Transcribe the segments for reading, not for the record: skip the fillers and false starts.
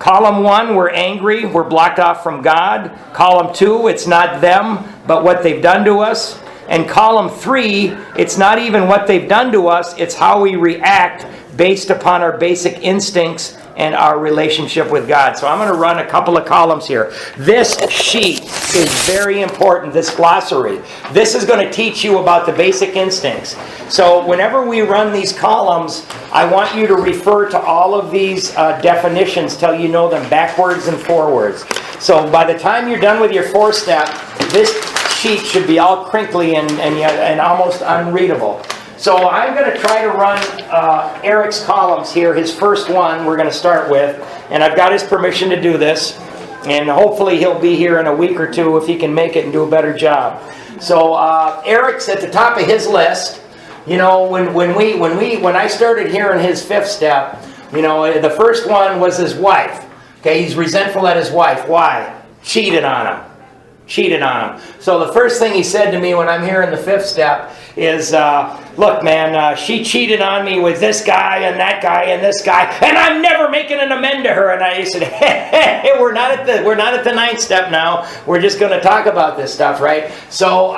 Column 1, we're angry, we're blocked off from God. Column 2, it's not them, but what they've done to us. And column 3, it's not even what they've done to us, it's how we react based upon our basic instincts and our relationship with God. So I'm going to run a couple of columns here. This sheet is very important, this glossary. This is going to teach you about the basic instincts. So whenever we run these columns, I want you to refer to all of these definitions till you know them backwards and forwards. So by the time you're done with your 4-step, this sheet should be all crinkly and almost unreadable. So I'm going to try to run Eric's columns here, his first one we're going to start with. And I've got his permission to do this. And hopefully he'll be here in a week or two if he can make it and do a better job. So Eric's at the top of his list. You know, when I started hearing his 5th step, you know, the first one was his wife. Okay, he's resentful at his wife. Why? Cheated on him. So the first thing he said to me when I'm hearing the 5th step is, look, man, she cheated on me with this guy and that guy and this guy, and I'm never making an amend to her. And I said, hey, we're not at the 9th step now. We're just going to talk about this stuff, right? So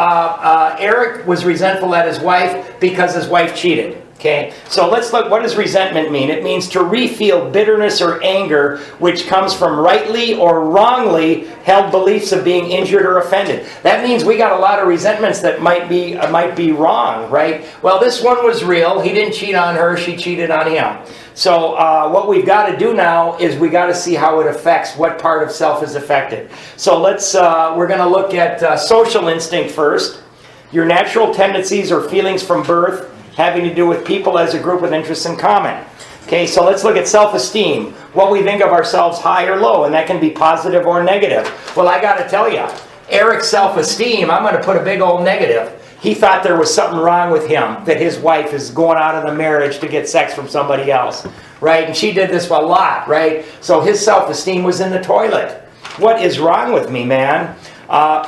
Eric was resentful at his wife because his wife cheated. Okay, so let's look, what does resentment mean? It means to re-feel bitterness or anger which comes from rightly or wrongly held beliefs of being injured or offended. That means we got a lot of resentments that might be wrong, right? Well, this one was real. He didn't cheat on her, she cheated on him. So what we've got to do now is we got to see how it affects, what part of self is affected. So we're going to look at social instinct first. Your natural tendencies or feelings from birth having to do with people as a group with interests in common. Okay, so let's look at self-esteem. What we think of ourselves, high or low, and that can be positive or negative. Well, I got to tell you, Eric's self-esteem, I'm going to put a big old negative. He thought there was something wrong with him, that his wife is going out of the marriage to get sex from somebody else, right? And she did this a lot, right? So his self-esteem was in the toilet. What is wrong with me, man?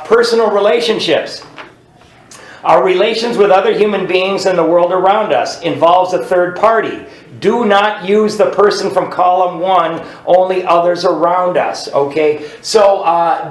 Personal relationships. Our relations with other human beings and the world around us involves a third party. Do not use the person from column 1, only others around us, okay? So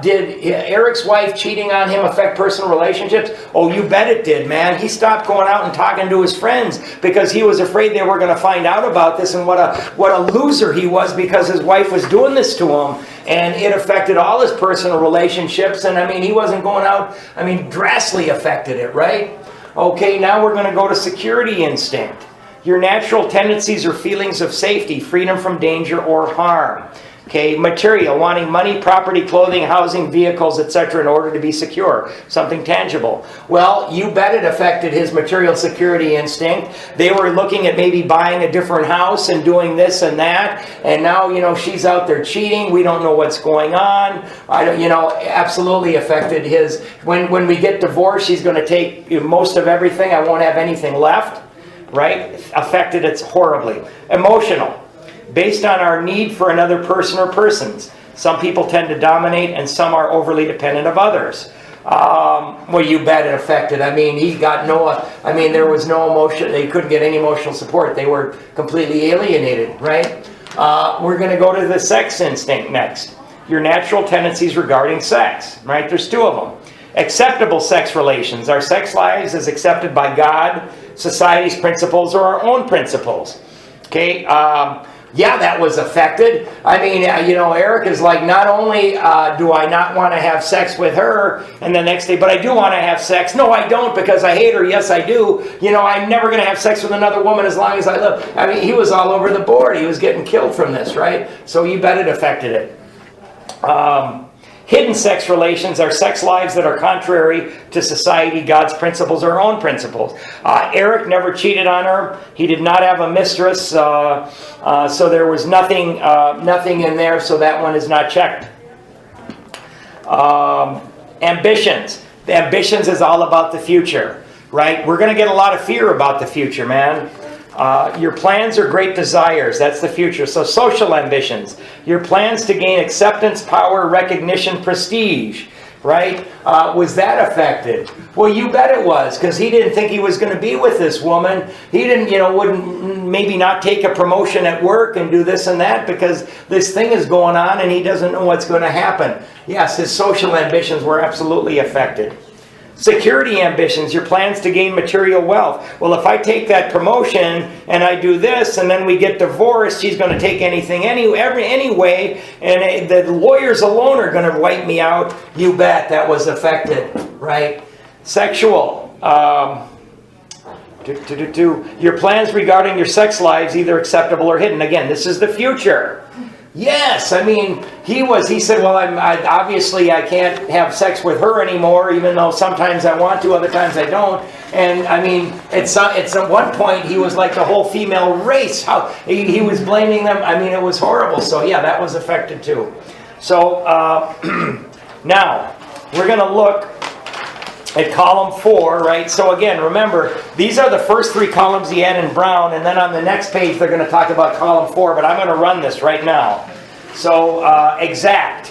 did Eric's wife cheating on him affect personal relationships? Oh, you bet it did, man. He stopped going out and talking to his friends because he was afraid they were going to find out about this, and what a loser he was because his wife was doing this to him. And it affected all his personal relationships. And I mean, he wasn't going out. I mean, drastically affected it, right? Okay, now we're going to go to security instinct. Your natural tendencies or feelings of safety, freedom from danger or harm. Okay, material, wanting money, property, clothing, housing, vehicles, etc. in order to be secure. Something tangible. Well, you bet it affected his material security instinct. They were looking at maybe buying a different house and doing this and that. And now, you know, she's out there cheating. We don't know what's going on. Absolutely affected his... When we get divorced, she's going to take most of everything. I won't have anything left. Right? Affected it horribly. Emotional. Based on our need for another person or persons. Some people tend to dominate and some are overly dependent of others. Well, you bet it affected. I mean, there was no emotion. They couldn't get any emotional support. They were completely alienated, right? We're going to go to the sex instinct next. Your natural tendencies regarding sex, right? There's 2 of them. Acceptable sex relations. Our sex lives is accepted by God, society's principles, or our own principles. Okay? Yeah, that was affected. I mean, Eric is like, not only do I not want to have sex with her, and the next day, but I do want to have sex. No, I don't, because I hate her. Yes, I do. I'm never going to have sex with another woman as long as I live. I mean, he was all over the board. He was getting killed from this, right? So you bet it affected it. Hidden sex relations are sex lives that are contrary to society, God's principles, or our own principles. Eric never cheated on her. He did not have a mistress, so there was nothing in there, so that one is not checked. Ambitions. The ambitions is all about the future, right? We're going to get a lot of fear about the future, man. Your plans are great desires. That's the future. So social ambitions. Your plans to gain acceptance, power, recognition, prestige. right? Was that affected? Well, you bet it was, because he didn't think he was going to be with this woman. He didn't, wouldn't maybe not take a promotion at work and do this and that because this thing is going on and he doesn't know what's going to happen. Yes, his social ambitions were absolutely affected. Security ambitions, your plans to gain material wealth. Well, if I take that promotion and I do this and then we get divorced, she's going to take anything anyway, and the lawyers alone are going to wipe me out. You bet that was affected, right? Sexual. Your plans regarding your sex lives, either acceptable or hidden. Again, this is the future. Yes, I mean, he said, well, obviously I can't have sex with her anymore, even though sometimes I want to, other times I don't. And I mean, it's at one point he was like the whole female race. How he was blaming them. I mean, it was horrible. So yeah, that was affected too. So now we're going to look at column 4, right? So again, remember, these are the first 3 columns he had in brown, and then on the next page they're going to talk about column 4, but I'm going to run this right now. So, exact.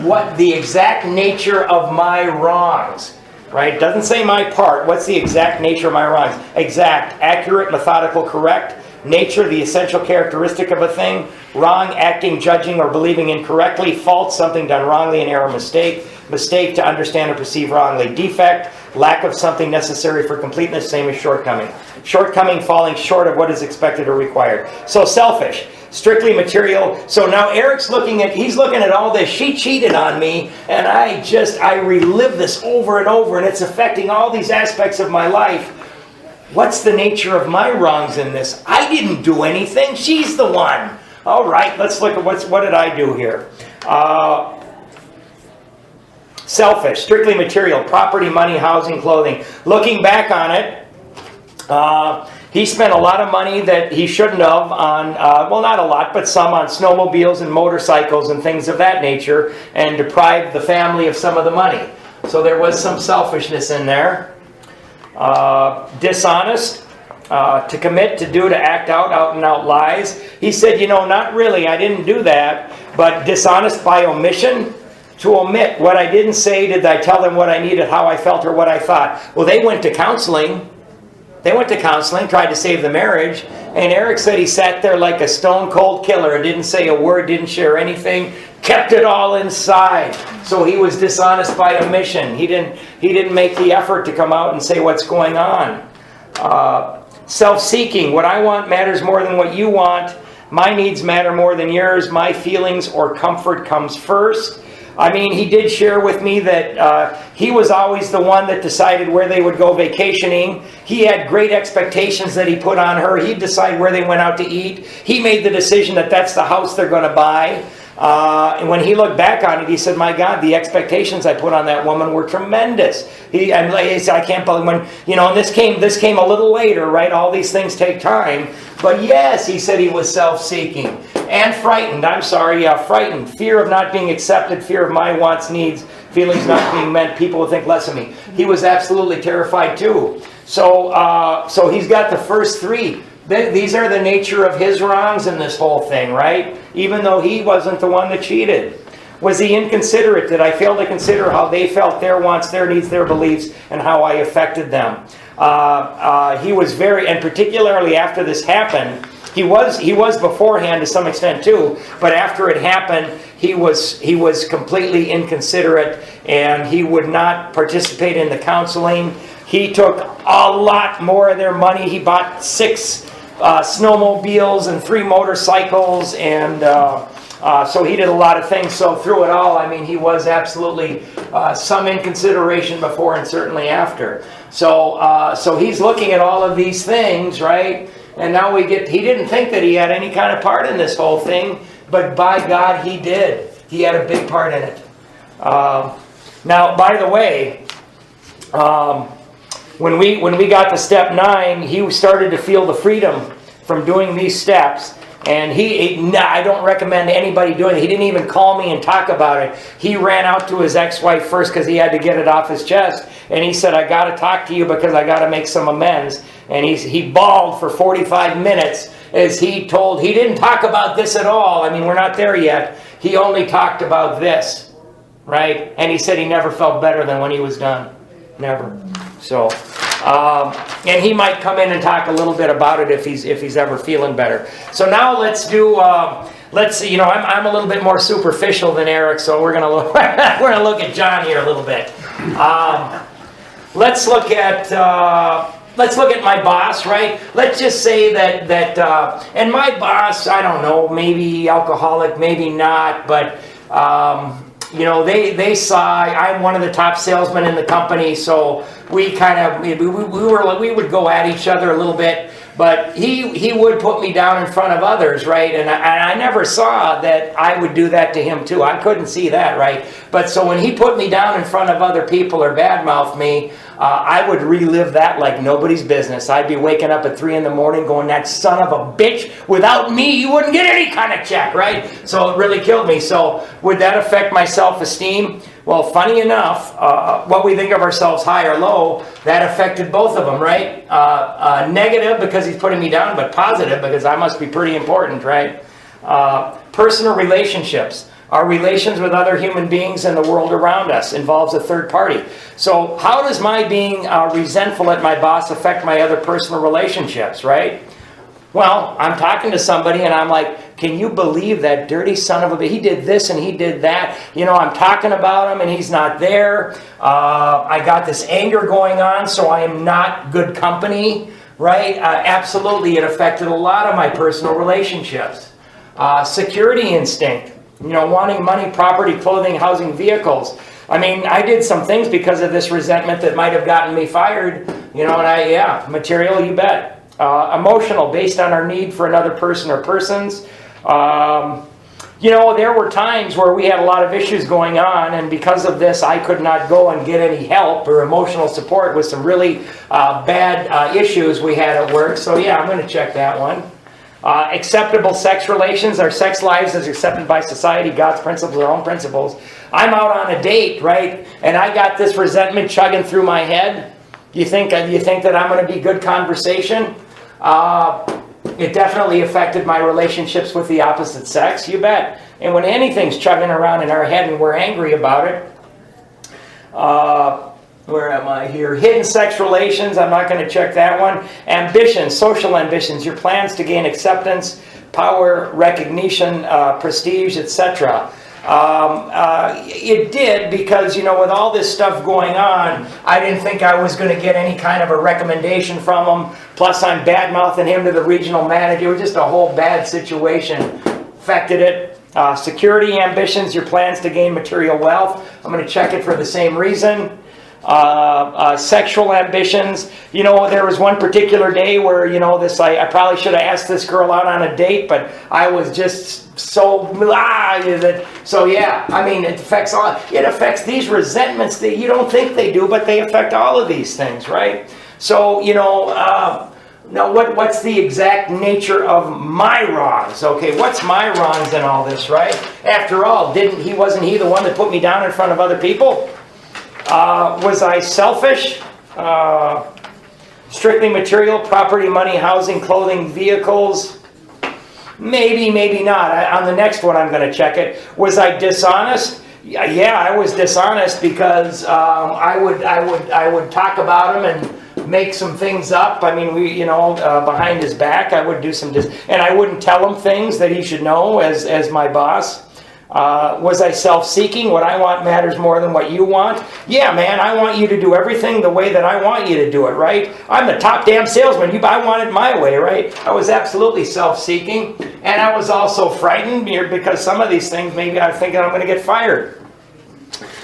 What the exact nature of my wrongs, right? Doesn't say my part. What's the exact nature of my wrongs? Exact, accurate, methodical, correct. Nature, the essential characteristic of a thing. Wrong, acting, judging, or believing incorrectly. Fault, something done wrongly, an error, mistake. Mistake, to understand or perceive wrongly. Defect, lack of something necessary for completeness, same as shortcoming. Shortcoming, falling short of what is expected or required. So selfish, strictly material. So now Eric's looking at all this. She cheated on me, and I relive this over and over, and it's affecting all these aspects of my life. What's the nature of my wrongs in this? I didn't do anything. She's the one. All right, let's look at what did I do here. Selfish, strictly material, property, money, housing, clothing. Looking back on it, he spent a lot of money that he shouldn't have on, well, not a lot, but some on snowmobiles and motorcycles and things of that nature, and deprived the family of some of the money. So there was some selfishness in there. Dishonest, to commit, to do, to act out and out lies. He said, not really, I didn't do that, but dishonest by omission. To omit what I didn't say, did I tell them what I needed, how I felt, or what I thought? Well, they went to counseling. Tried to save the marriage. And Eric said he sat there like a stone cold killer. Didn't say a word, didn't share anything. Kept it all inside. So he was dishonest by omission. He didn't make the effort to come out and say what's going on. Self-seeking. What I want matters more than what you want. My needs matter more than yours. My feelings or comfort comes first. I mean, he did share with me that he was always the one that decided where they would go vacationing. He had great expectations that he put on her. He'd decide where they went out to eat. He made the decision that that's the house they're going to buy. And when he looked back on it, he said, my God, the expectations I put on that woman were tremendous. He said, I can't believe when, and this came a little later, right? All these things take time. But yes, he said he was self-seeking and frightened. Frightened. Fear of not being accepted, fear of my wants, needs, feelings not being met. People will think less of me. He was absolutely terrified too. So he's got the first 3. These are the nature of his wrongs in this whole thing, right? Even though he wasn't the one that cheated. Was he inconsiderate? Did I fail to consider how they felt, their wants, their needs, their beliefs, and how I affected them? He was very, and particularly after this happened, he was beforehand to some extent too, but after it happened, he was completely inconsiderate, and he would not participate in the counseling. He took a lot more of their money. He bought 6 snowmobiles and 3 motorcycles, and so he did a lot of things. So through it all, I mean, he was absolutely some inconsideration before and certainly after. So he's looking at all of these things, right? And now he didn't think that he had any kind of part in this whole thing, but by God, he did. He had a big part in it. Now, by the way, when we got to step 9, he started to feel the freedom from doing these steps. And I don't recommend anybody doing it. He didn't even call me and talk about it. He ran out to his ex-wife first because he had to get it off his chest. And he said, I got to talk to you because I got to make some amends. And he bawled for 45 minutes as he didn't talk about this at all. I mean, we're not there yet. He only talked about this. right? And he said he never felt better than when he was done. Never. So, and he might come in and talk a little bit about it if he's ever feeling better. So now let's do. Let's see. I'm a little bit more superficial than Eric, so we're gonna look. We're gonna look at John here a little bit. Let's look at my boss, right? Let's just say that and my boss, I don't know, maybe alcoholic, maybe not, but they saw I'm one of the top salesmen in the company, so we would go at each other a little bit. But he would put me down in front of others, right? And I never saw that I would do that to him too. I couldn't see that, right? But so when he put me down in front of other people or badmouth me, I would relive that like nobody's business. I'd be waking up at 3 in the morning going, that son of a bitch, without me, you wouldn't get any kind of check, right? So it really killed me. So would that affect my self-esteem? Well, funny enough, what we think of ourselves high or low, that affected both of them, right? Negative because he's putting me down, but positive because I must be pretty important, right? Personal relationships. Our relations with other human beings and the world around us involves a third party. So how does my being resentful at my boss affect my other personal relationships, right? Well, I'm talking to somebody and I'm like, can you believe that dirty son of a bitch? He did this and he did that. I'm talking about him and he's not there. I got this anger going on, so I am not good company, right? Absolutely, it affected a lot of my personal relationships. Security instinct, wanting money, property, clothing, housing, vehicles. I mean, I did some things because of this resentment that might have gotten me fired, and material, you bet. Emotional, based on our need for another person or persons. There were times where we had a lot of issues going on, and because of this, I could not go and get any help or emotional support with some really bad issues we had at work. So yeah, I'm going to check that one. Acceptable sex relations. Our sex lives is accepted by society, God's principles, our own principles. I'm out on a date, right? And I got this resentment chugging through my head. You think that I'm going to be good conversation? It definitely affected my relationships with the opposite sex, you bet. And when anything's chugging around in our head and we're angry about it, where am I here? Hidden sex relations, I'm not going to check that one. Ambitions, social ambitions, your plans to gain acceptance, power, recognition, prestige, etc. It did because, with all this stuff going on, I didn't think I was going to get any kind of a recommendation from him. Plus, I'm bad-mouthing him to the regional manager. It was just a whole bad situation. Affected it. Security ambitions, your plans to gain material wealth. I'm going to check it for the same reason. Sexual ambitions. There was one particular day where, I probably should have asked this girl out on a date, but I was just so so yeah, I mean, it affects these resentments that you don't think they do, but they affect all of these things, right? So, now what's the exact nature of my wrongs? Okay, what's my wrongs in all this, right? After all, wasn't he the one that put me down in front of other people? Was I selfish? Strictly material, property, money, housing, clothing, vehicles? Maybe, maybe not. On the next one, I'm going to check it. Was I dishonest? Yeah, I was dishonest because I would talk about him and make some things up. I mean, behind his back, I would do and I wouldn't tell him things that he should know as my boss. Was I self-seeking? What I want matters more than what you want? Yeah, man, I want you to do everything the way that I want you to do it, right? I'm the top damn salesman. I want it my way, right? I was absolutely self-seeking. And I was also frightened because some of these things, maybe I'm thinking I'm going to get fired.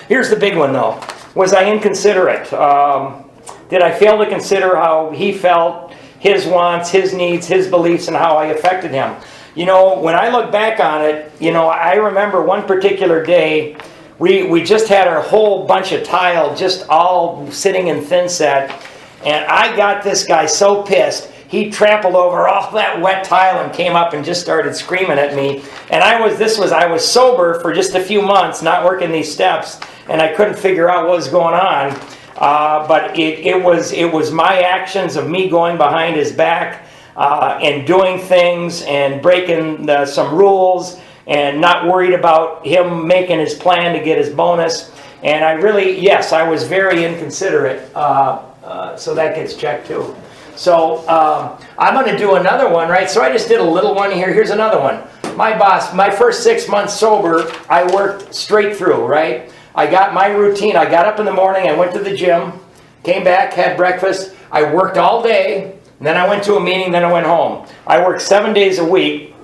Here's the big one, though. Was I inconsiderate? Did I fail to consider how he felt, his wants, his needs, his beliefs, and how I affected him? When I look back on it, I remember one particular day, we just had our whole bunch of tile just all sitting in thin set, and I got this guy so pissed, he trampled over all that wet tile and came up and just started screaming at me. And I was sober for just a few months, not working these steps, and I couldn't figure out what was going on. But it was my actions of me going behind his back, and doing things and breaking some rules and not worried about him making his plan to get his bonus. And I really, yes, I was very inconsiderate. So that gets checked too. So I'm going to do another one, right? So I just did a little one here. Here's another one. My boss, my first 6 months sober, I worked straight through, right? I got my routine. I got up in the morning, I went to the gym, came back, had breakfast. I worked all day, and then I went to a meeting, then I went home. I worked 7 days a week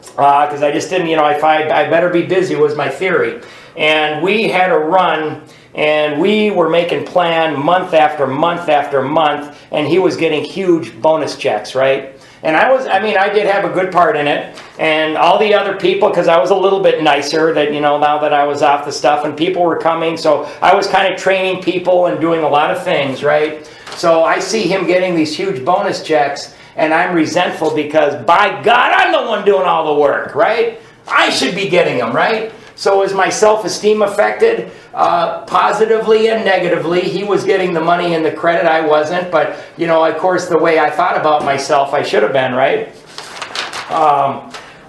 because I just didn't, I better be busy was my theory. And we had a run, and we were making plan month after month after month, and he was getting huge bonus checks, right? And I did have a good part in it. And all the other people, because I was a little bit nicer that, now that I was off the stuff and people were coming. So I was kind of training people and doing a lot of things, right? So I see him getting these huge bonus checks and I'm resentful because, by God, I'm the one doing all the work, right? I should be getting them, right? So is my self-esteem affected positively and negatively? He was getting the money and the credit, I wasn't. But, of course, the way I thought about myself, I should have been, right?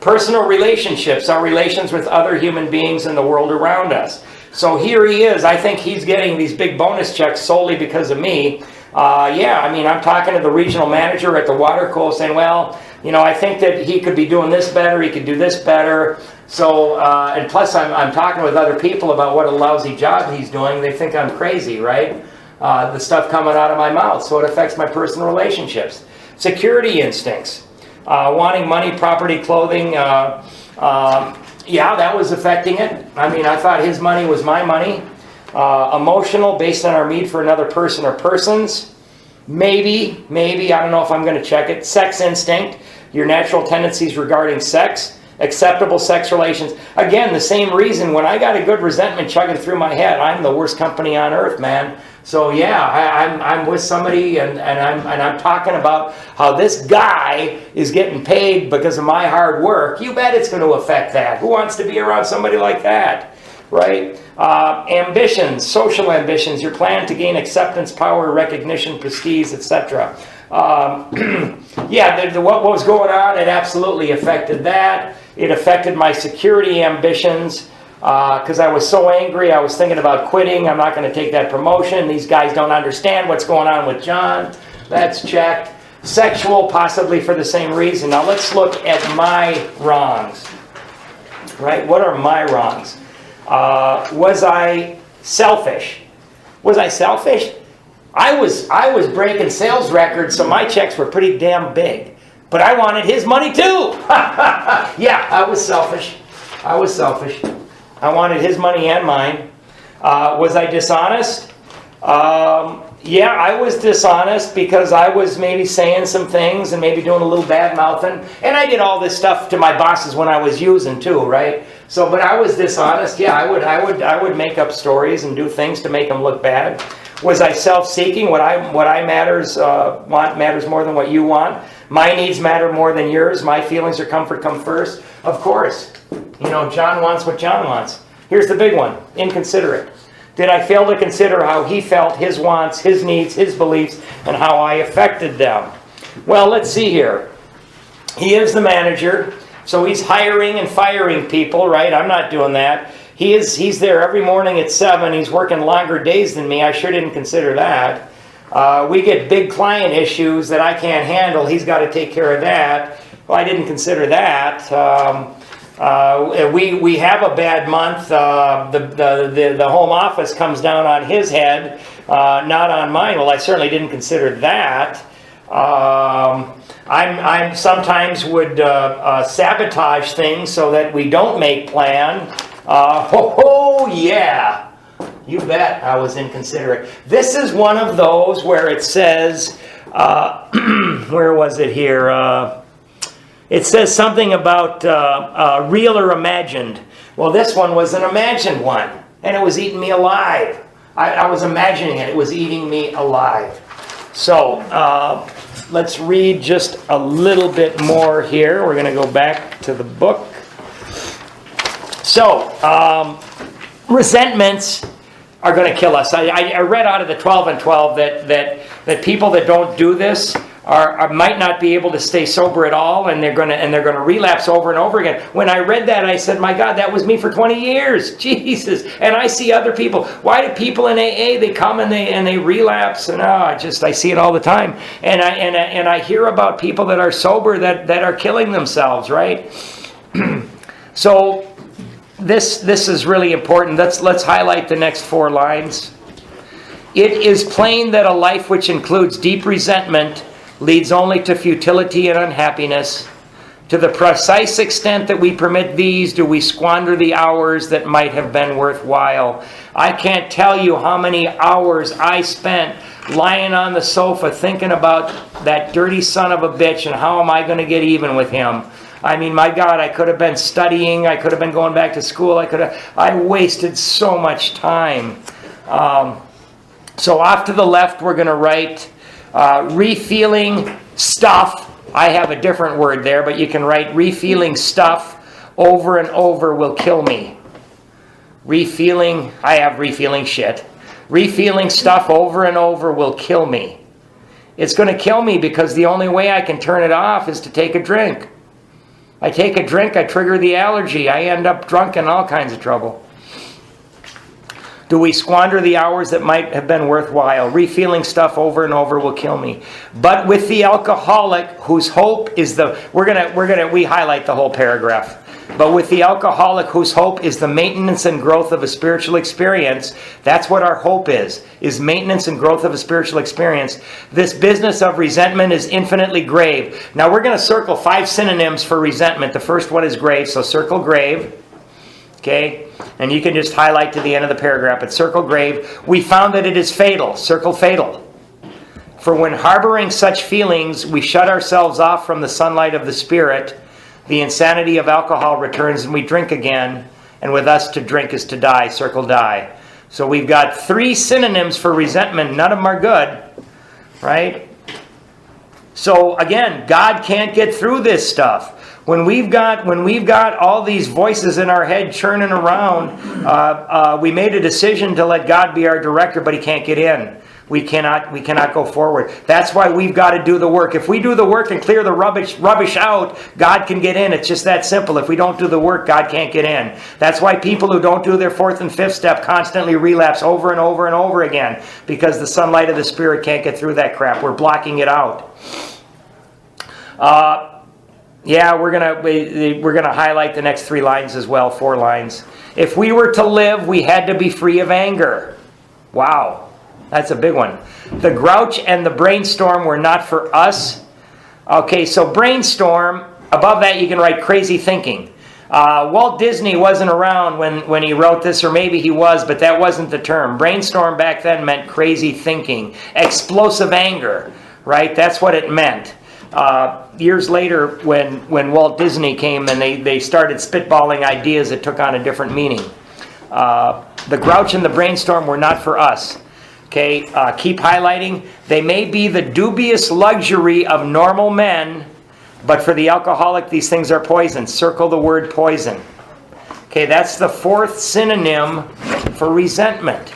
Personal relationships, our relations with other human beings in the world around us. So here he is. I think he's getting these big bonus checks solely because of me. I'm talking to the regional manager at the water co saying, well, I think that he could be doing this better, he could do this better. So, and plus I'm talking with other people about what a lousy job he's doing. They think I'm crazy, right? The stuff coming out of my mouth. So it affects my personal relationships. Security instincts. Wanting money, property, clothing. That was affecting it. I thought his money was my money. Emotional, based on our need for another person or persons. Maybe, I don't know if I'm going to check it. Sex instinct, your natural tendencies regarding sex. Acceptable sex relations. Again, the same reason when I got a good resentment chugging through my head, I'm the worst company on earth, man. So I'm with somebody and I'm talking about how this guy is getting paid because of my hard work. You bet it's going to affect that. Who wants to be around somebody like that? Right? Ambitions, social ambitions, your plan to gain acceptance, power, recognition, prestige, etc. What was going on, it absolutely affected that. It affected my security ambitions because I was so angry. I was thinking about quitting. I'm not going to take that promotion. These guys don't understand what's going on with John. That's checked. Sexual, possibly for the same reason. Now let's look at my wrongs. Right? What are my wrongs? Was I selfish? Was I selfish? I was breaking sales records, so my checks were pretty damn big. But I wanted his money too. Yeah, I was selfish. I wanted his money and mine. Was I dishonest? I was dishonest because I was maybe saying some things and maybe doing a little bad mouthing. And I did all this stuff to my bosses when I was using too, right? So, but I was dishonest. Yeah, I would make up stories and do things to make them look bad. Was I self-seeking? What I want matters more than what you want. My needs matter more than yours. My feelings or comfort come first. Of course. John wants what John wants. Here's the big one. Inconsiderate. Did I fail to consider how he felt, his wants, his needs, his beliefs, and how I affected them? Well, let's see here. He is the manager, so he's hiring and firing people, right? I'm not doing that. He's there every morning at 7. He's working longer days than me. I sure didn't consider that. We get big client issues that I can't handle. He's got to take care of that. Well, I didn't consider that. We have a bad month. The home office comes down on his head, not on mine. Well, I certainly didn't consider that. I'm sometimes would sabotage things so that we don't make plan. Yeah. You bet I was inconsiderate. This is one of those where it says, where was it here? It says something about real or imagined. Well, this one was an imagined one, and it was eating me alive. I was imagining it. It was eating me alive. So let's read just a little bit more here. We're going to go back to the book. So, resentments are going to kill us. I read out of the 12 and 12 that people that don't do this might not be able to stay sober at all, and they're going to relapse over and over again. When I read that, I said, my God, that was me for 20 years. Jesus. And I see other people. Why do people in AA, they come and they relapse? And I see it all the time. And I hear about people that are sober that are killing themselves, right? So this is really important. Let's highlight the next 4 lines. It is plain that a life which includes deep resentment leads only to futility and unhappiness. To the precise extent that we permit these, do we squander the hours that might have been worthwhile. I can't tell you how many hours I spent lying on the sofa thinking about that dirty son of a bitch and how am I going to get even with him. I mean, my God, I could have been studying. I could have been going back to school. I wasted so much time. So off to the left, we're going to write refeeling stuff. I have a different word there, but you can write refeeling stuff over and over will kill me. I have refeeling shit. Refeeling stuff over and over will kill me. It's going to kill me because the only way I can turn it off is to take a drink. I take a drink, I trigger the allergy. I end up drunk in all kinds of trouble. Do we squander the hours that might have been worthwhile? Refeeling stuff over and over will kill me. But with the alcoholic, whose hope is we highlight the whole paragraph. But with the alcoholic, whose hope is the maintenance and growth of a spiritual experience, that's what our hope is maintenance and growth of a spiritual experience. This business of resentment is infinitely grave. Now we're going to circle 5 synonyms for resentment. The first one is grave, so circle grave. Okay, and you can just highlight to the end of the paragraph, but circle grave. We found that it is fatal. Circle fatal. For when harboring such feelings, we shut ourselves off from the sunlight of the Spirit. The insanity of alcohol returns and we drink again. And with us, to drink is to die. Circle die. So we've got 3 synonyms for resentment. None of them are good. Right? So again, God can't get through this stuff. When we've got all these voices in our head churning around, we made a decision to let God be our director, but He can't get in. We cannot go forward. That's why we've got to do the work. If we do the work and clear the rubbish out, God can get in. It's just that simple. If we don't do the work, God can't get in. That's why people who don't do their 4th and 5th step constantly relapse over and over and over again, because the sunlight of the Spirit can't get through that crap. We're blocking it out. We're gonna highlight the next 3 lines as well, 4 lines. If we were to live, we had to be free of anger. Wow, that's a big one. The grouch and the brainstorm were not for us. Okay, so brainstorm, above that you can write crazy thinking. Walt Disney wasn't around when he wrote this, or maybe he was, but that wasn't the term. Brainstorm back then meant crazy thinking, explosive anger, right? That's what it meant. Years later, when Walt Disney came and they started spitballing ideas, it took on a different meaning. The grouch and the brainstorm were not for us. Okay, keep highlighting. They may be the dubious luxury of normal men, but for the alcoholic, these things are poison. Circle the word poison. Okay, that's the 4th synonym for resentment.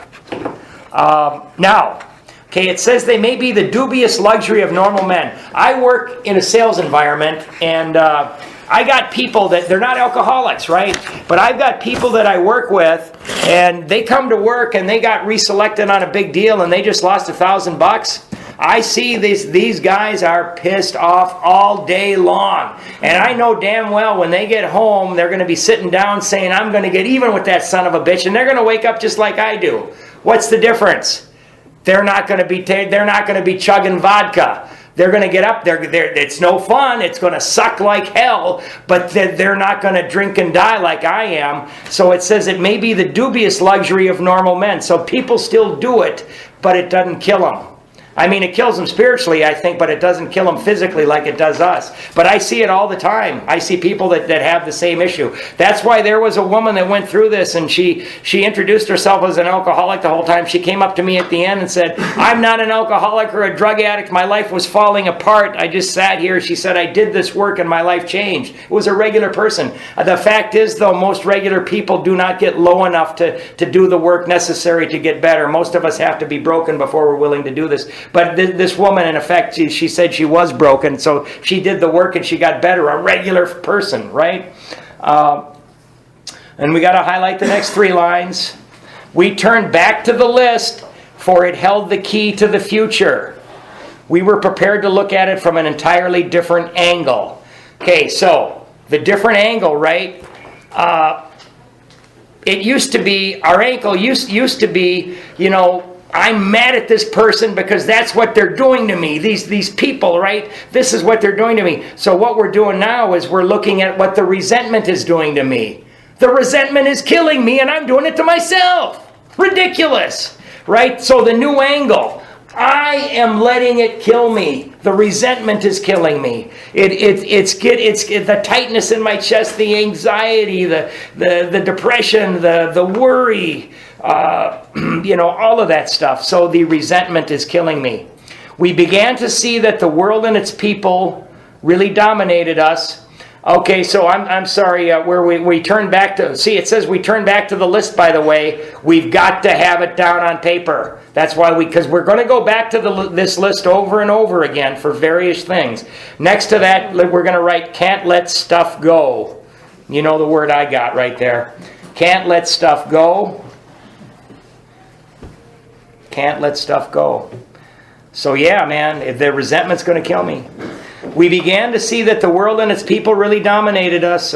Now, okay, it says they may be the dubious luxury of normal men. I work in a sales environment, and I got people that, they're not alcoholics, right? But I've got people that I work with, and they come to work, and they got reselected on a big deal, and they just lost $1,000. I see these guys are pissed off all day long. And I know damn well when they get home, they're going to be sitting down saying, I'm going to get even with that son of a bitch, and they're going to wake up just like I do. What's the difference? They're not going to be chugging vodka. They're going to get up there. It's no fun. It's going to suck like hell. But they're not going to drink and die like I am. So it says it may be the dubious luxury of normal men. So people still do it, but it doesn't kill them. I mean, it kills them spiritually, I think, but it doesn't kill them physically like it does us. But I see it all the time. I see people that have the same issue. That's why there was a woman that went through this, and she introduced herself as an alcoholic the whole time. She came up to me at the end and said, I'm not an alcoholic or a drug addict. My life was falling apart. I just sat here. She said, I did this work and my life changed. It was a regular person. The fact is, though, most regular people do not get low enough to do the work necessary to get better. Most of us have to be broken before we're willing to do this. But this woman, in effect, she said she was broken, so she did the work and she got better, a regular person, right? And we got to highlight the next 3 lines. We turned back to the list, for it held the key to the future. We were prepared to look at it from an entirely different angle. Okay, so the different angle, right? It used to be, our angle used to be, I'm mad at this person because that's what they're doing to me. These people, right? This is what they're doing to me. So what we're doing now is we're looking at what the resentment is doing to me. The resentment is killing me and I'm doing it to myself. Ridiculous, right? So the new angle. I am letting it kill me. The resentment is killing me. It's the tightness in my chest, the anxiety, the depression, the worry, all of that stuff. So the resentment is killing me. We began to see that the world and its people really dominated us. Okay, so I'm sorry, where we turn back to, see, it says we turn back to the list, by the way. We've got to have it down on paper. That's why because we're going to go back to this list over and over again for various things. Next to that, we're going to write, can't let stuff go. You know the word I got right there. Can't let stuff go. Can't let stuff go. So yeah, man, the resentment's going to kill me. We began to see that the world and its people really dominated us.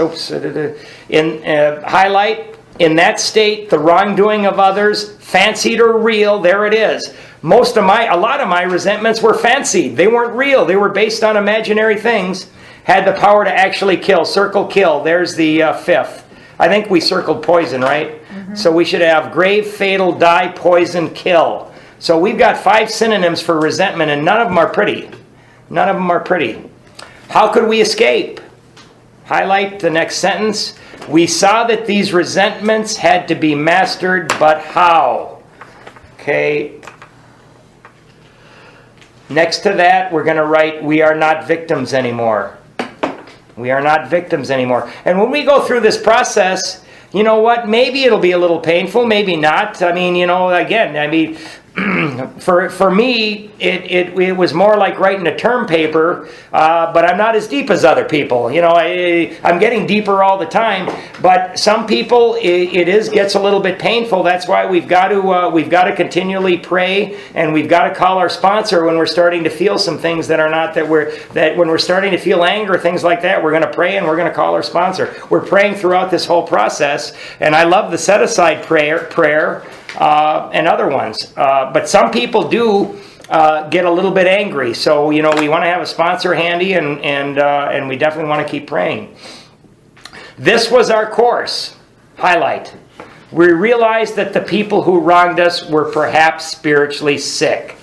Highlight, in that state, the wrongdoing of others, fancied or real, there it is. A lot of my resentments were fancied. They weren't real. They were based on imaginary things. Had the power to actually kill. Circle kill. There's the 5th. I think we circled poison, right? Mm-hmm. So we should have grave, fatal, die, poison, kill. So we've got 5 synonyms for resentment, and none of them are pretty. None of them are pretty. How could we escape? Highlight the next sentence. We saw that these resentments had to be mastered, but how? Okay. Next to that, we're going to write, we are not victims anymore. We are not victims anymore. And when we go through this process, you know what? Maybe it'll be a little painful, maybe not. I mean, for me, it was more like writing a term paper, but I'm not as deep as other people. I'm getting deeper all the time. But some people, it gets a little bit painful. That's why we've got to continually pray, and we've got to call our sponsor when we're starting to feel some things that when we're starting to feel anger, things like that. We're going to pray and we're going to call our sponsor. We're praying throughout this whole process, and I love the set aside prayer. And other ones. But some people do get a little bit angry. So, we want to have a sponsor handy, and we definitely want to keep praying. This was our course. Highlight. We realized that the people who wronged us were perhaps spiritually sick.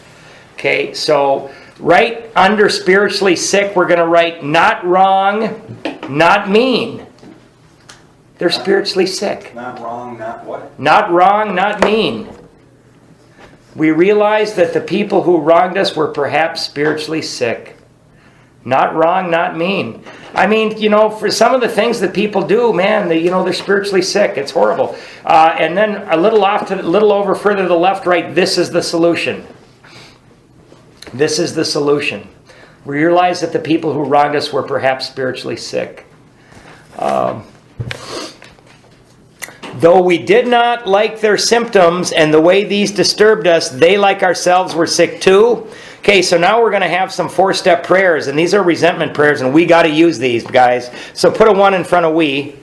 Okay, so right under spiritually sick, we're going to write not wrong, not mean. They're spiritually sick. Not wrong, not what? Not wrong, not mean. We realized that the people who wronged us were perhaps spiritually sick. Not wrong, not mean. I mean, for some of the things that people do, man, they're spiritually sick. It's horrible. And then a little over further to the left, right, this is the solution. This is the solution. We realized that the people who wronged us were perhaps spiritually sick. Though we did not like their symptoms and the way these disturbed us, they, like ourselves, were sick too. Okay, so now we're going to have some 4-step prayers, and these are resentment prayers, and we got to use these, guys. So put a 1 in front of we,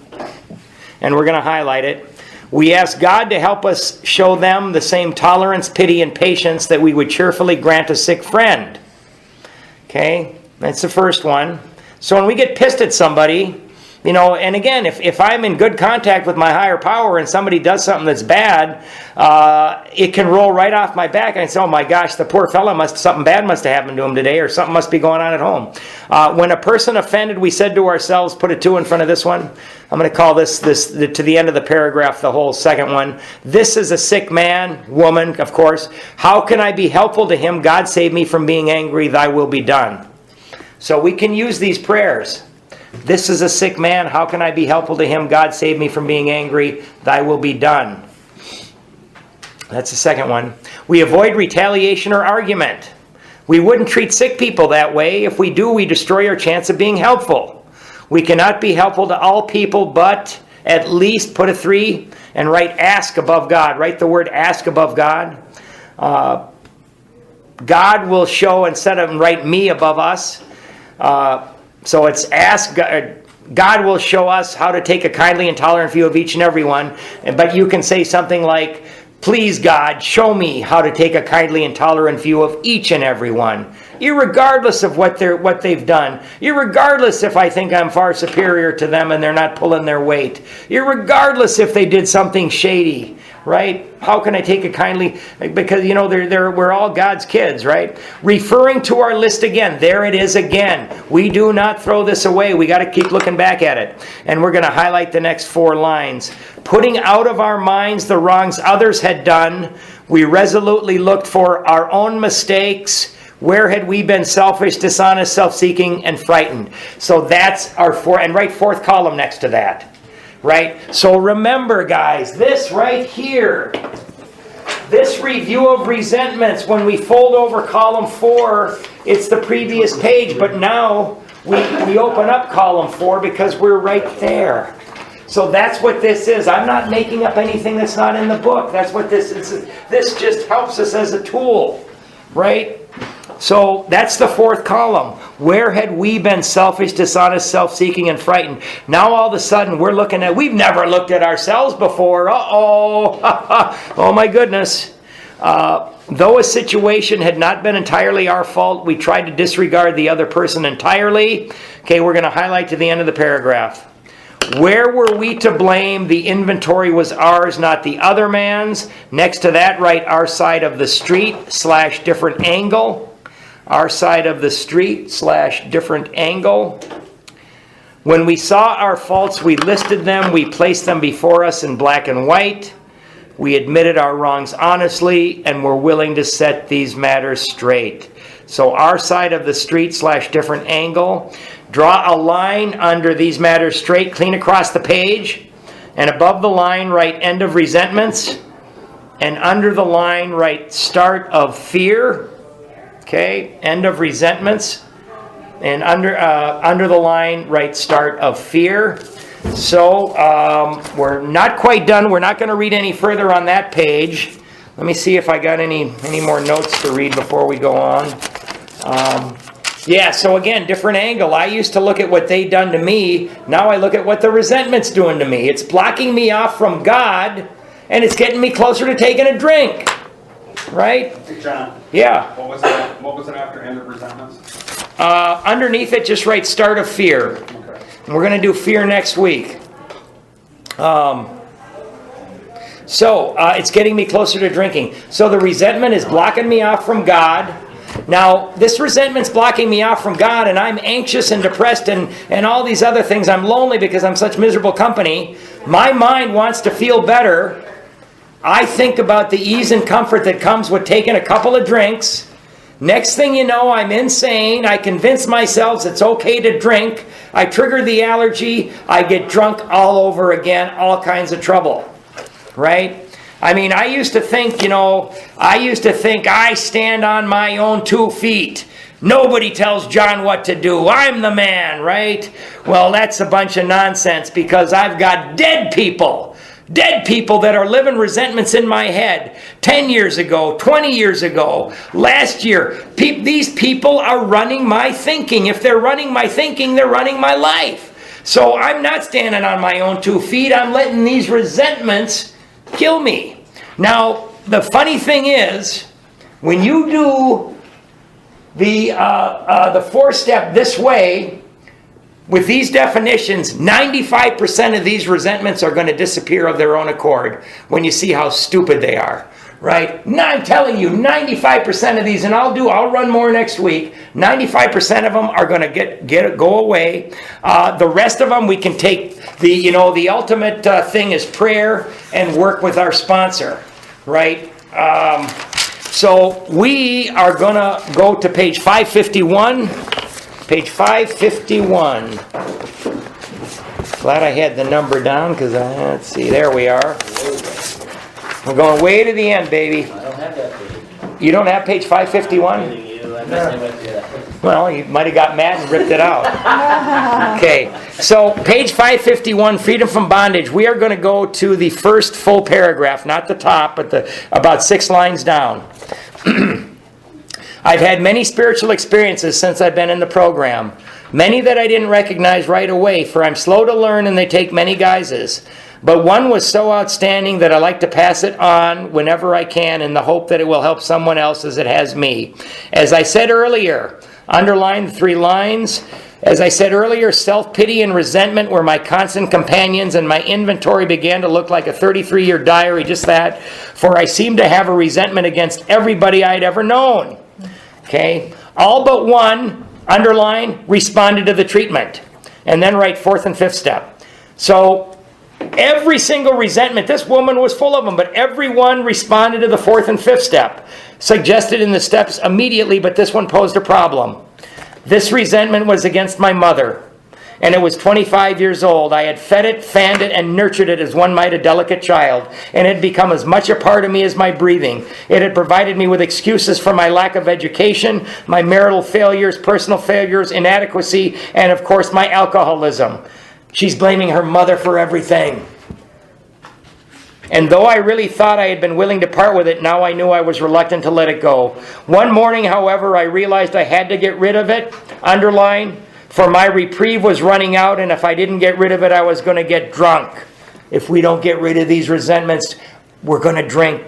and we're going to highlight it. We ask God to help us show them the same tolerance, pity, and patience that we would cheerfully grant a sick friend. Okay, that's the first one. So when we get pissed at somebody, and again, if I'm in good contact with my higher power and somebody does something that's bad, it can roll right off my back. And I say, oh my gosh, the poor fella something bad must have happened to him today, or something must be going on at home. When a person offended, we said to ourselves, put a 2 in front of this one. I'm going to call this to the end of the paragraph, the whole second one. This is a sick man, woman, of course. How can I be helpful to him? God save me from being angry, thy will be done. So we can use these prayers. This is a sick man. How can I be helpful to him? God save me from being angry. Thy will be done. That's the second one. We avoid retaliation or argument. We wouldn't treat sick people that way. If we do, we destroy our chance of being helpful. We cannot be helpful to all people, but at least put a 3 and write ask above God. Write the word ask above God. God will show, instead of write me above us. So it's ask God. God will show us how to take a kindly and tolerant view of each and every one. But you can say something like, please God, show me how to take a kindly and tolerant view of each and every one, irregardless of what they've done, irregardless if I think I'm far superior to them and they're not pulling their weight, irregardless if they did something shady, right? How can I take a kindly, because we're all God's kids, right? Referring to our list again, there it is again. We do not throw this away. We got to keep looking back at it. And we're going to highlight the next 4 lines. Putting out of our minds the wrongs others had done, we resolutely looked for our own mistakes. Where had we been selfish, dishonest, self-seeking, and frightened? So that's our 4, and write 4th column next to that. Right? So remember, guys, this right here, this review of resentments, when we fold over column 4, it's the previous page, but now we open up column 4 because we're right there. So that's what this is. I'm not making up anything that's not in the book. That's what this is. This just helps us as a tool, right? So that's the 4th column. Where had we been selfish, dishonest, self-seeking, and frightened? Now all of a sudden we're looking at, we've never looked at ourselves before. Uh-oh. Oh my goodness. Though a situation had not been entirely our fault, we tried to disregard the other person entirely. Okay, we're going to highlight to the end of the paragraph. Where were we to blame? The inventory was ours, not the other man's. Next to that, write our side of the street / different angle. Our side of the street / different angle. When we saw our faults, we listed them. We placed them before us in black and white. We admitted our wrongs honestly and were willing to set these matters straight. So our side of the street / different angle. Draw a line under these matters straight, clean across the page. And above the line, write end of resentments. And under the line, write start of fear. Okay, end of resentments. And under the line, write start of fear. So we're not quite done. We're not going to read any further on that page. Let me see if I got any more notes to read before we go on. Yeah, so again, different angle. I used to look at what they'd done to me. Now I look at what the resentment's doing to me. It's blocking me off from God, and it's getting me closer to taking a drink. Right? Hey, John. Yeah. What was it after end of resentments? Underneath it, just write start of fear. Okay. And we're going to do fear next week. So it's getting me closer to drinking. So the resentment is blocking me off from God. Now, this resentment's blocking me off from God, and I'm anxious and depressed and all these other things. I'm lonely because I'm such miserable company. My mind wants to feel better. I think about the ease and comfort that comes with taking a couple of drinks. Next thing you know, I'm insane. I convince myself it's okay to drink. I trigger the allergy. I get drunk all over again. All kinds of trouble. Right? I mean, I used to think I stand on my own 2 feet. Nobody tells John what to do. I'm the man, right? Well, that's a bunch of nonsense because I've got dead people that are living resentments in my head. 10 years ago, 20 years ago, last year. These people are running my thinking. If they're running my thinking, they're running my life. So I'm not standing on my own 2 feet. I'm letting these resentments kill me. Now, the funny thing is, when you do the 4-step this way, with these definitions, 95% of these resentments are going to disappear of their own accord when you see how stupid they are, right? Now, I'm telling you, 95% of these, and I'll run more next week, 95% of them are going to go away. The rest of them, we can take the ultimate thing is prayer and work with our sponsor, right? So we are going to go to page 551. Page 551. Glad I had the number down because let's see, there we are. We're going way to the end, baby. I don't have that page. You don't have page 551? I I'm messing with you. Well, you might have got mad and ripped it out. Okay, so page 551, freedom from bondage. We are going to go to the first full paragraph, not the top, but about 6 lines down. I've had many spiritual experiences since I've been in the program. Many that I didn't recognize right away, for I'm slow to learn and they take many guises. But one was so outstanding that I like to pass it on whenever I can in the hope that it will help someone else as it has me. As I said earlier, underline the 3 lines. As I said earlier, self-pity and resentment were my constant companions, and my inventory began to look like a 33-year diary, just that, for I seemed to have a resentment against everybody I'd ever known. Okay? All but one, underline, responded to the treatment. And then write 4th and 5th step. So, every single resentment, this woman was full of them, but everyone responded to the 4th and 5th step. Suggested in the steps immediately, but this one posed a problem. This resentment was against my mother, and it was 25 years old. I had fed it, fanned it, and nurtured it as one might a delicate child, and it had become as much a part of me as my breathing. It had provided me with excuses for my lack of education, my marital failures, personal failures, inadequacy, and of course my alcoholism. She's blaming her mother for everything. And though I really thought I had been willing to part with it, now I knew I was reluctant to let it go. One morning, however, I realized I had to get rid of it. Underline, for my reprieve was running out, and if I didn't get rid of it, I was going to get drunk. If we don't get rid of these resentments, we're going to drink.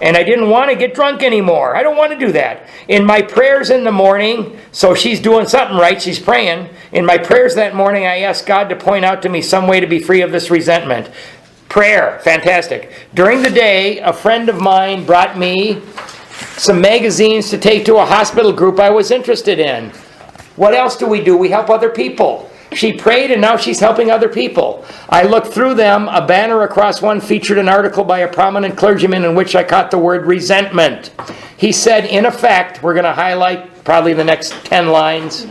And I didn't want to get drunk anymore. I don't want to do that. In my prayers in the morning, so she's doing something right, she's praying. In my prayers that morning, I asked God to point out to me some way to be free of this resentment. Prayer, fantastic. During the day, a friend of mine brought me some magazines to take to a hospital group I was interested in. What else do? We help other people. She prayed and now she's helping other people. I looked through them. A banner across one featured an article by a prominent clergyman in which I caught the word resentment. He said, in effect, we're going to highlight probably the next 10 lines.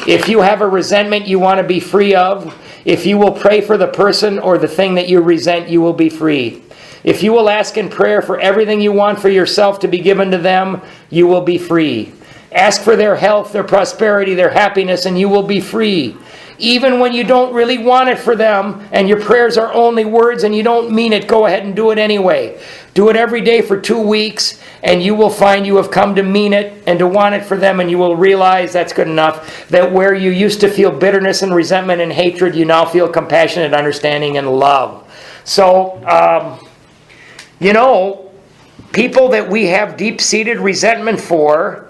If you have a resentment you want to be free of, if you will pray for the person or the thing that you resent, you will be free. If you will ask in prayer for everything you want for yourself to be given to them, you will be free. Ask for their health, their prosperity, their happiness, and you will be free. Even when you don't really want it for them, and your prayers are only words and you don't mean it, go ahead and do it anyway. Do it every day for 2 weeks, and you will find you have come to mean it and to want it for them, and you will realize that's good enough, that where you used to feel bitterness and resentment and hatred, you now feel compassionate, understanding, and love. So, people that we have deep-seated resentment for,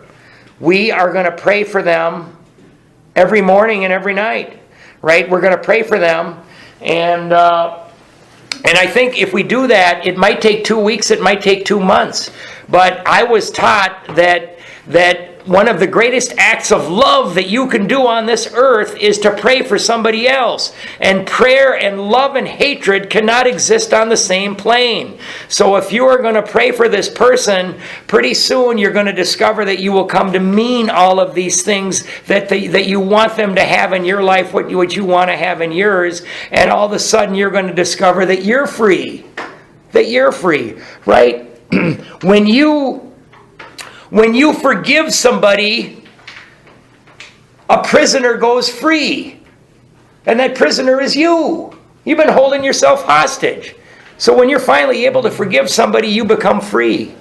we are going to pray for them every morning and every night. Right? We're going to pray for them. And I think if we do that, it might take 2 weeks, it might take 2 months. But I was taught that one of the greatest acts of love that you can do on this earth is to pray for somebody else. And prayer and love and hatred cannot exist on the same plane. So if you are going to pray for this person, pretty soon you're going to discover that you will come to mean all of these things that you want them to have in your life, what you want to have in yours. And all of a sudden you're going to discover that you're free. That you're free, right? When you forgive somebody, a prisoner goes free. And that prisoner is you. You've been holding yourself hostage. So when you're finally able to forgive somebody, you become free.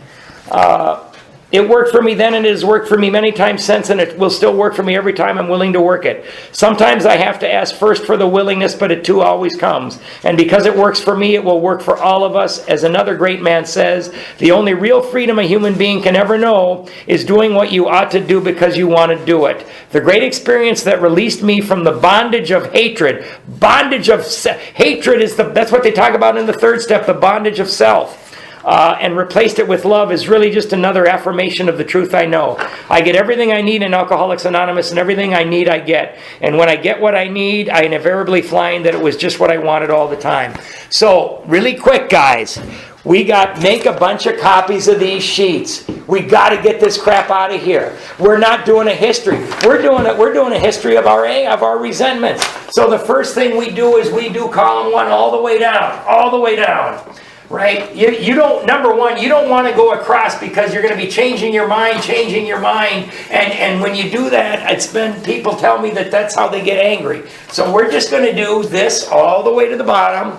It worked for me then, and it has worked for me many times since, and it will still work for me every time I'm willing to work it. Sometimes I have to ask first for the willingness, but it too always comes. And because it works for me, it will work for all of us. As another great man says, the only real freedom a human being can ever know is doing what you ought to do because you want to do it. The great experience that released me from the bondage of hatred, hatred is that's what they talk about in the 3rd step, the bondage of self. And replaced it with love is really just another affirmation of the truth I know. I get everything I need in Alcoholics Anonymous, and everything I need I get. And when I get what I need, I invariably find that it was just what I wanted all the time. So, really quick, guys. Make a bunch of copies of these sheets. We got to get this crap out of here. We're not doing a history. We're doing a history of our resentments. So the first thing we do is we do column 1 all the way down, right? You don't, number one, you don't want to go across because you're going to be changing your mind, and when you do that, people tell me that's how they get angry. So we're just going to do this all the way to the bottom.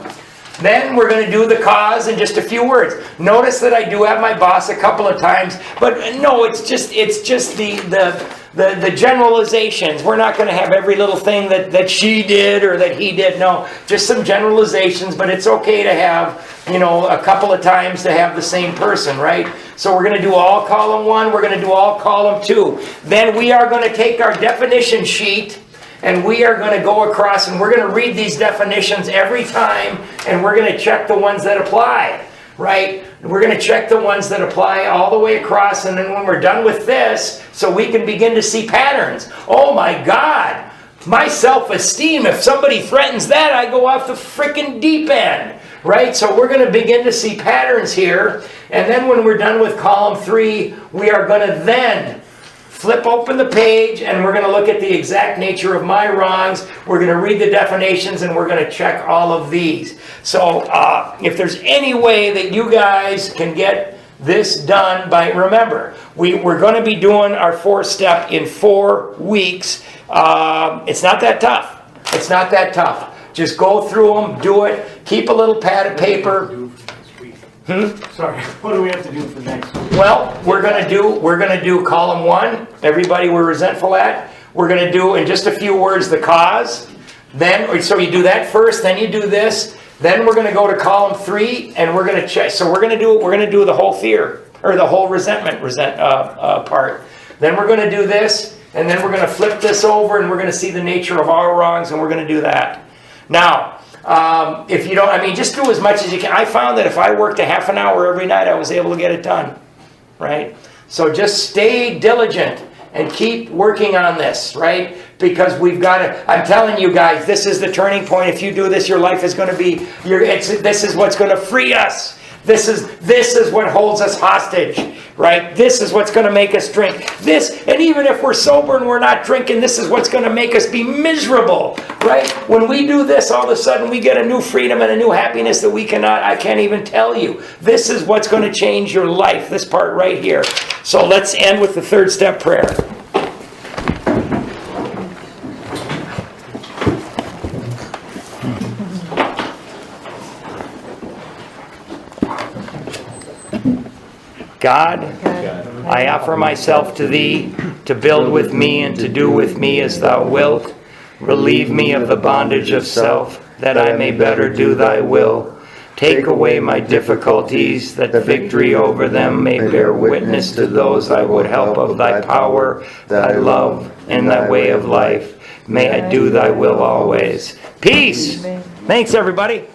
Then we're going to do the cause in just a few words. Notice that I do have my boss a couple of times, but no, it's just the generalizations. We're not going to have every little thing that she did or that he did. No, just some generalizations, but it's okay to have, a couple of times to have the same person, right? So we're going to do all column 1, we're going to do all column 2. Then we are going to take our definition sheet and we are going to go across and we're going to read these definitions every time and we're going to check the ones that apply, right? We're going to check the ones that apply all the way across, and then when we're done with this, so we can begin to see patterns. Oh my God, my self-esteem, if somebody threatens that, I go off the freaking deep end, right? So we're going to begin to see patterns here, and then when we're done with column 3, we are going to then flip open the page and we're going to look at the exact nature of my wrongs. We're going to read the definitions and we're going to check all of these. So if there's any way that you guys can get this done by, remember, we're going to be doing our 4-step in 4 weeks. It's not that tough. It's not that tough. Just go through them, do it, keep a little pad of paper. Sorry, what do we have to do for next week? Well, we're gonna do column 1. Everybody we're resentful at. We're gonna do in just a few words the cause. Then, so you do that first, then you do this. Then we're gonna go to column 3, and we're gonna check. So we're gonna do the whole fear or the whole resentment part. Then we're gonna do this, and then we're gonna flip this over, and we're gonna see the nature of our wrongs, and we're gonna do that. Now. If you don't, just do as much as you can. I found that if I worked a half an hour every night, I was able to get it done, right? So just stay diligent and keep working on this, right? Because we've got to, I'm telling you guys, this is the turning point. If you do this, your life is going to be, this is what's going to free us. This is what holds us hostage, right? This is what's going to make us drink. And even if we're sober and we're not drinking, this is what's going to make us be miserable, right? When we do this, all of a sudden we get a new freedom and a new happiness that I can't even tell you. This is what's going to change your life, this part right here. So let's end with the 3rd step prayer. God, I offer myself to Thee to build with me and to do with me as Thou wilt. Relieve me of the bondage of self, that I may better do Thy will. Take away my difficulties, that victory over them may bear witness to those I would help of Thy power, Thy love, and Thy way of life. May I do Thy will always. Peace! Thanks, everybody.